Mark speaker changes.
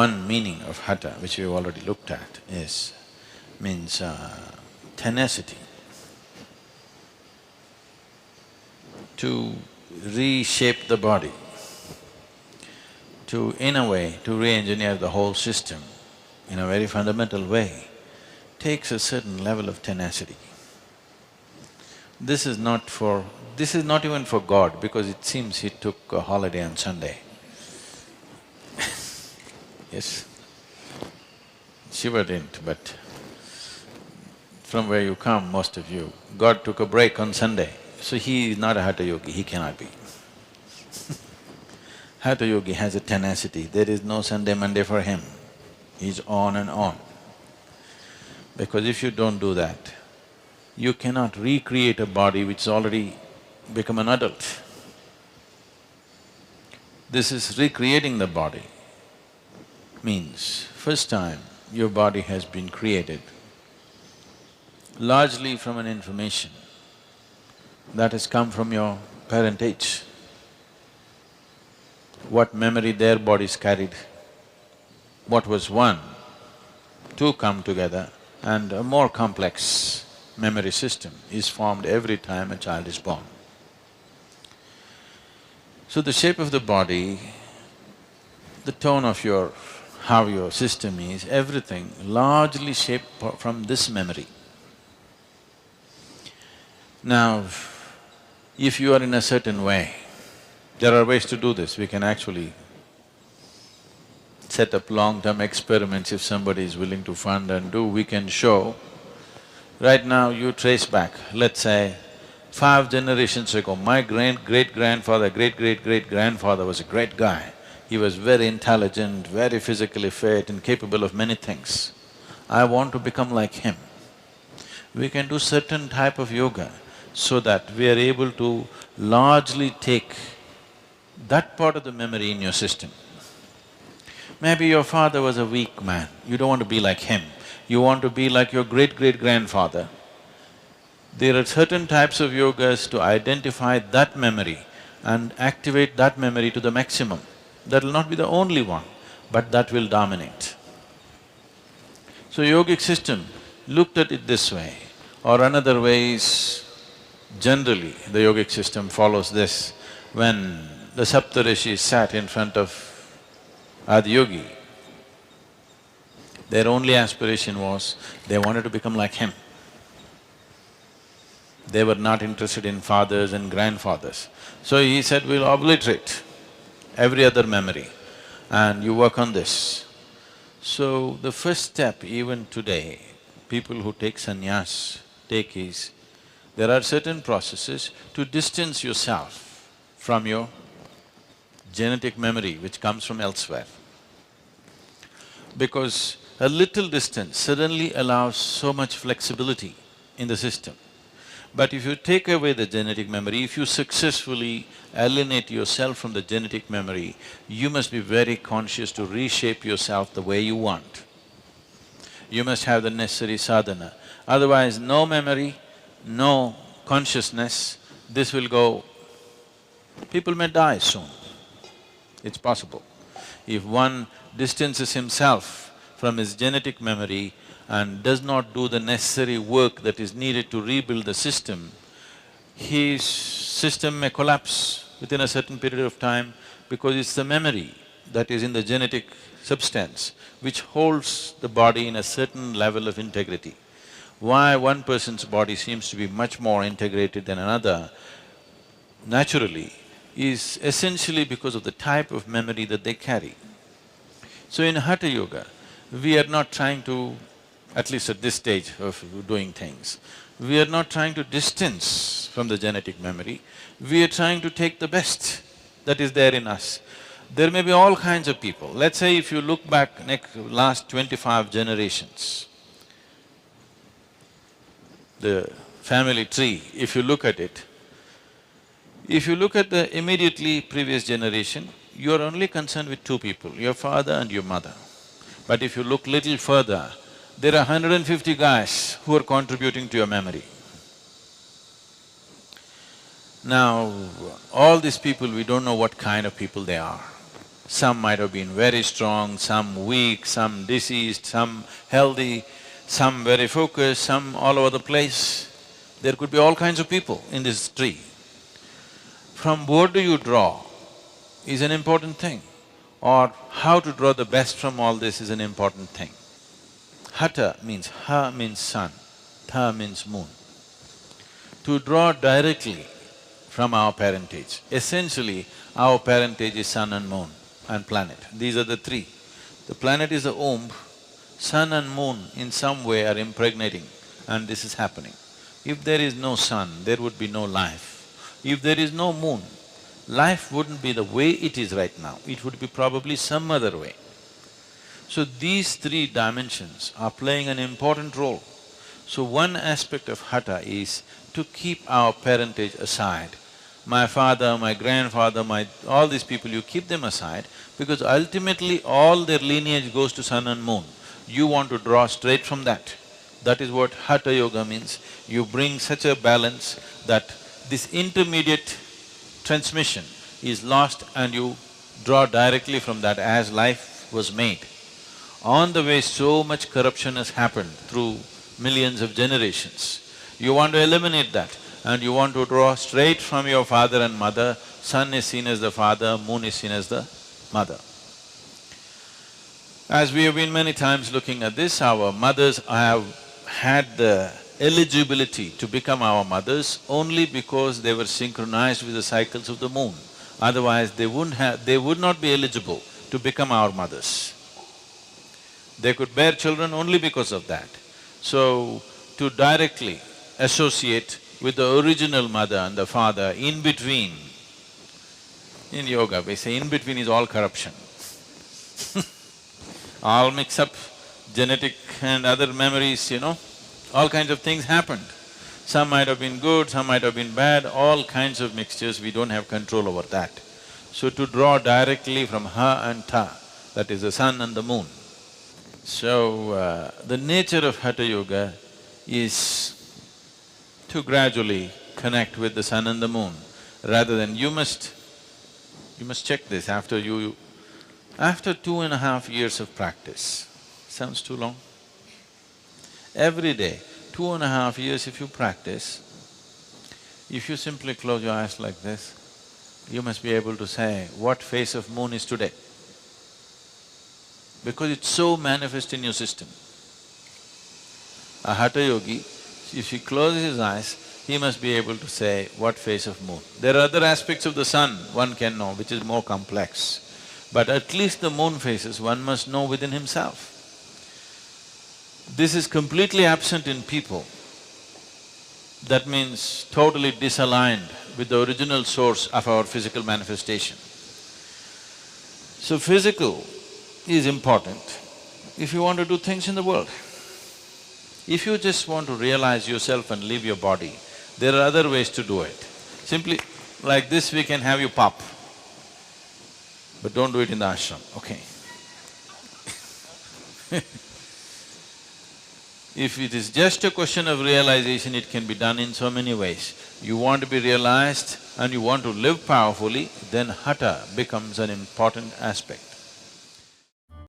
Speaker 1: one meaning of Hatha, which we've already looked at, means tenacity. To reshape the body, in a way, to re-engineer the whole system in a very fundamental way, takes a certain level of tenacity. This is not even for God, because it seems he took a holiday on Sunday. Yes, Shiva didn't, but from where you come, most of you, God took a break on Sunday. So he is not a Hatha yogi, he cannot be. Hatha yogi has a tenacity, there is no Sunday, Monday for him. He's on and on. Because if you don't do that, you cannot recreate a body which has already become an adult. This is recreating the body. Means, first time your body has been created largely from an information that has come from your parentage. What memory their bodies carried, what was one, two come together, and a more complex memory system is formed every time a child is born. So the shape of the body, the tone of how your system is, everything largely shaped from this memory. Now, if you are in a certain way, there are ways to do this. We can actually set up long-term experiments if somebody is willing to fund and do, we can show. Right now you trace back, let's say, 5 generations ago, my great-grandfather, great-great-great-grandfather was a great guy. He was very intelligent, very physically fit and capable of many things. I want to become like him. We can do certain type of yoga so that we are able to largely take that part of the memory in your system. Maybe your father was a weak man, you don't want to be like him, you want to be like your great-great-grandfather. There are certain types of yogas to identify that memory and activate that memory to the maximum. That will not be the only one, but that will dominate. So yogic system looked at it this way, or another way is, generally the yogic system follows this. When the Saptarishis sat in front of Adiyogi, their only aspiration was, they wanted to become like him. They were not interested in fathers and grandfathers. So he said, we'll obliterate every other memory and you work on this. So the first step even today, people who take sannyas take is, there are certain processes to distance yourself from your genetic memory which comes from elsewhere. Because a little distance suddenly allows so much flexibility in the system. But if you take away the genetic memory, if you successfully alienate yourself from the genetic memory, you must be very conscious to reshape yourself the way you want. You must have the necessary sadhana. Otherwise, no memory, no consciousness, this will go… people may die soon. It's possible. If one distances himself from his genetic memory and does not do the necessary work that is needed to rebuild the system, his system may collapse within a certain period of time because it's the memory that is in the genetic substance which holds the body in a certain level of integrity. Why one person's body seems to be much more integrated than another, naturally, is essentially because of the type of memory that they carry. So in Hatha Yoga, we are not trying to, at least at this stage of doing things, we are not trying to distance from the genetic memory, we are trying to take the best that is there in us. There may be all kinds of people. Let's say if you look back last 25 generations, the family tree, if you look at it, if you look at the immediately previous generation, you are only concerned with 2 people, your father and your mother. But if you look little further, there are 150 guys who are contributing to your memory. Now, all these people, we don't know what kind of people they are. Some might have been very strong, some weak, some diseased, some healthy, some very focused, some all over the place. There could be all kinds of people in this tree. From what do you draw is an important thing, or how to draw the best from all this is an important thing. Hatha means ha means sun, tha means moon. To draw directly from our parentage, essentially our parentage is sun and moon and planet. These are the three. The planet is the womb, sun and moon in some way are impregnating, and this is happening. If there is no sun, there would be no life. If there is no moon, life wouldn't be the way it is right now, it would be probably some other way. So these three dimensions are playing an important role. So one aspect of Hatha is to keep our parentage aside. My father, my grandfather, all these people, you keep them aside because ultimately all their lineage goes to sun and moon. You want to draw straight from that. That is what Hatha Yoga means. You bring such a balance that this intermediate transmission is lost and you draw directly from that as life was made. On the way, so much corruption has happened through millions of generations. You want to eliminate that and you want to draw straight from your father and mother. Sun is seen as the father, moon is seen as the mother. As we have been many times looking at this, our mothers have had the eligibility to become our mothers only because they were synchronized with the cycles of the moon. Otherwise, they would not be eligible to become our mothers. They could bear children only because of that. So, to directly associate with the original mother and the father, in between, in yoga we say in between is all corruption. All mix up, genetic and other memories, all kinds of things happened. Some might have been good, some might have been bad, all kinds of mixtures, we don't have control over that. So to draw directly from Ha and Ta, that is the sun and the moon. So, the nature of Hatha Yoga is to gradually connect with the sun and the moon, rather than you must check this after 2.5 years of practice. Sounds too long? Every day, 2.5 years if you practice, if you simply close your eyes like this, you must be able to say what phase of moon is today, because it's so manifest in your system. A Hatha yogi, if he closes his eyes, he must be able to say what phase of moon. There are other aspects of the sun one can know, which is more complex, but at least the moon phases one must know within himself. This is completely absent in people. That means totally disaligned with the original source of our physical manifestation. So physical is important if you want to do things in the world. If you just want to realize yourself and leave your body, there are other ways to do it. Simply like this we can have you pop, but don't do it in the ashram, okay? If it is just a question of realization, it can be done in so many ways. You want to be realized and you want to live powerfully, then Hatha becomes an important aspect.